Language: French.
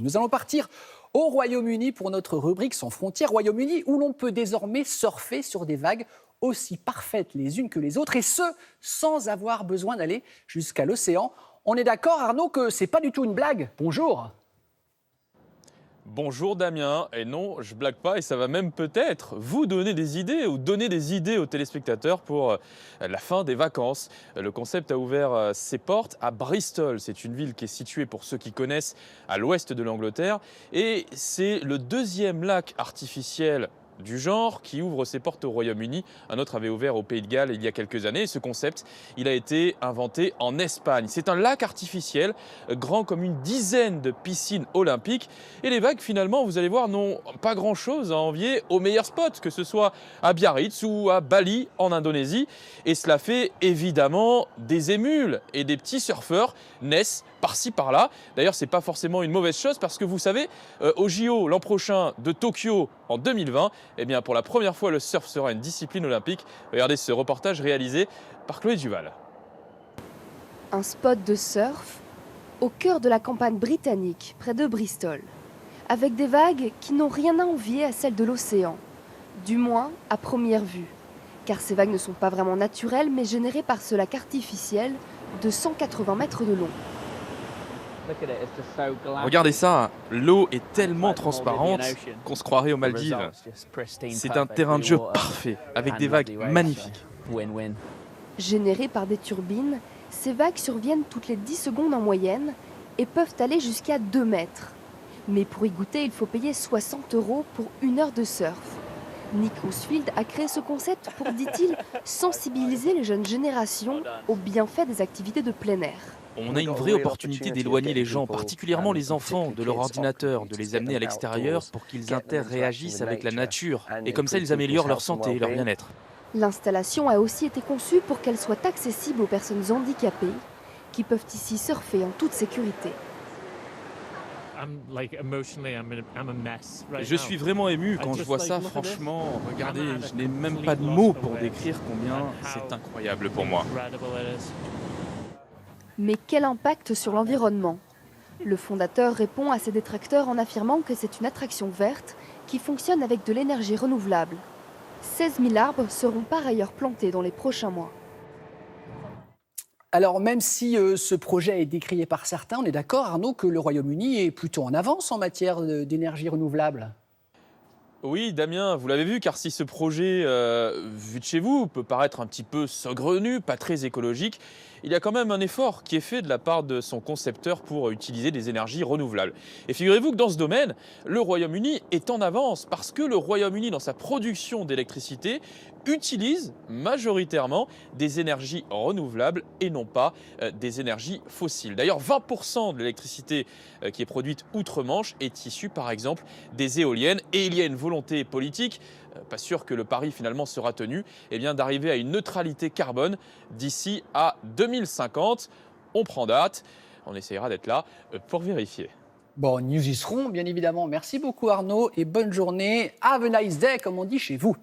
Nous allons partir au Royaume-Uni pour notre rubrique Sans frontières Royaume-Uni, où l'on peut désormais surfer sur des vagues aussi parfaites les unes que les autres, et ce, sans avoir besoin d'aller jusqu'à l'océan. On est d'accord, Arnaud, que c'est pas du tout une blague. Bonjour. Bonjour Damien, et non, je blague pas, et ça va même peut-être vous donner des idées ou donner des idées aux téléspectateurs pour la fin des vacances. Le concept a ouvert ses portes à Bristol. C'est une ville qui est située, pour ceux qui connaissent, à l'ouest de l'Angleterre, et c'est le deuxième lac artificiel du genre qui ouvre ses portes au Royaume-Uni. Un autre avait ouvert au Pays de Galles il y a quelques années. Et ce concept, il a été inventé en Espagne. C'est un lac artificiel grand comme une dizaine de piscines olympiques. Et les vagues, finalement, vous allez voir, n'ont pas grand-chose à envier aux meilleurs spots, que ce soit à Biarritz ou à Bali en Indonésie. Et cela fait évidemment des émules, et des petits surfeurs naissent par-ci par-là. D'ailleurs, ce n'est pas forcément une mauvaise chose, parce que vous savez, au JO l'an prochain de Tokyo en 2020, eh bien, pour la première fois, le surf sera une discipline olympique. Regardez ce reportage réalisé par Chloé Duval. Un spot de surf au cœur de la campagne britannique, près de Bristol, avec des vagues qui n'ont rien à envier à celles de l'océan, du moins à première vue, car ces vagues ne sont pas vraiment naturelles, mais générées par ce lac artificiel de 180 mètres de long. Regardez ça, l'eau est tellement transparente qu'on se croirait aux Maldives. C'est un terrain de jeu parfait, avec des vagues magnifiques. Générées par des turbines, ces vagues surviennent toutes les 10 secondes en moyenne et peuvent aller jusqu'à 2 mètres. Mais pour y goûter, il faut payer 60 € pour 1 heure de surf. Nick Housfield a créé ce concept pour, dit-il, sensibiliser les jeunes générations aux bienfaits des activités de plein air. On a une vraie opportunité d'éloigner les gens, particulièrement les enfants, de leur ordinateur, de les amener à l'extérieur pour qu'ils interréagissent avec la nature. Et comme ça, ils améliorent leur santé et leur bien-être. L'installation a aussi été conçue pour qu'elle soit accessible aux personnes handicapées qui peuvent ici surfer en toute sécurité. Je suis vraiment ému quand je vois ça, franchement. Regardez, je n'ai même pas de mots pour décrire combien c'est incroyable pour moi. Mais quel impact sur l'environnement? Le fondateur répond à ses détracteurs en affirmant que c'est une attraction verte qui fonctionne avec de l'énergie renouvelable. 16 000 arbres seront par ailleurs plantés dans les prochains mois. Alors, même si ce projet est décrié par certains, on est d'accord, Arnaud, que le Royaume-Uni est plutôt en avance en matière d'énergie renouvelable. Oui, Damien, vous l'avez vu, car si ce projet, vu de chez vous, peut paraître un petit peu saugrenu, pas très écologique, il y a quand même un effort qui est fait de la part de son concepteur pour utiliser des énergies renouvelables. Et figurez-vous que dans ce domaine, le Royaume-Uni est en avance, parce que le Royaume-Uni, dans sa production d'électricité, utilise majoritairement des énergies renouvelables et non pas des énergies fossiles. D'ailleurs, 20% de l'électricité qui est produite outre-Manche est issue, par exemple, des éoliennes. Et il y a une volonté politique, pas sûr que le pari finalement sera tenu, eh bien, d'arriver à une neutralité carbone d'ici à 2050. On prend date, on essaiera d'être là pour vérifier. Bon, nous y serons, bien évidemment. Merci beaucoup, Arnaud, et bonne journée. Have a nice day, comme on dit chez vous.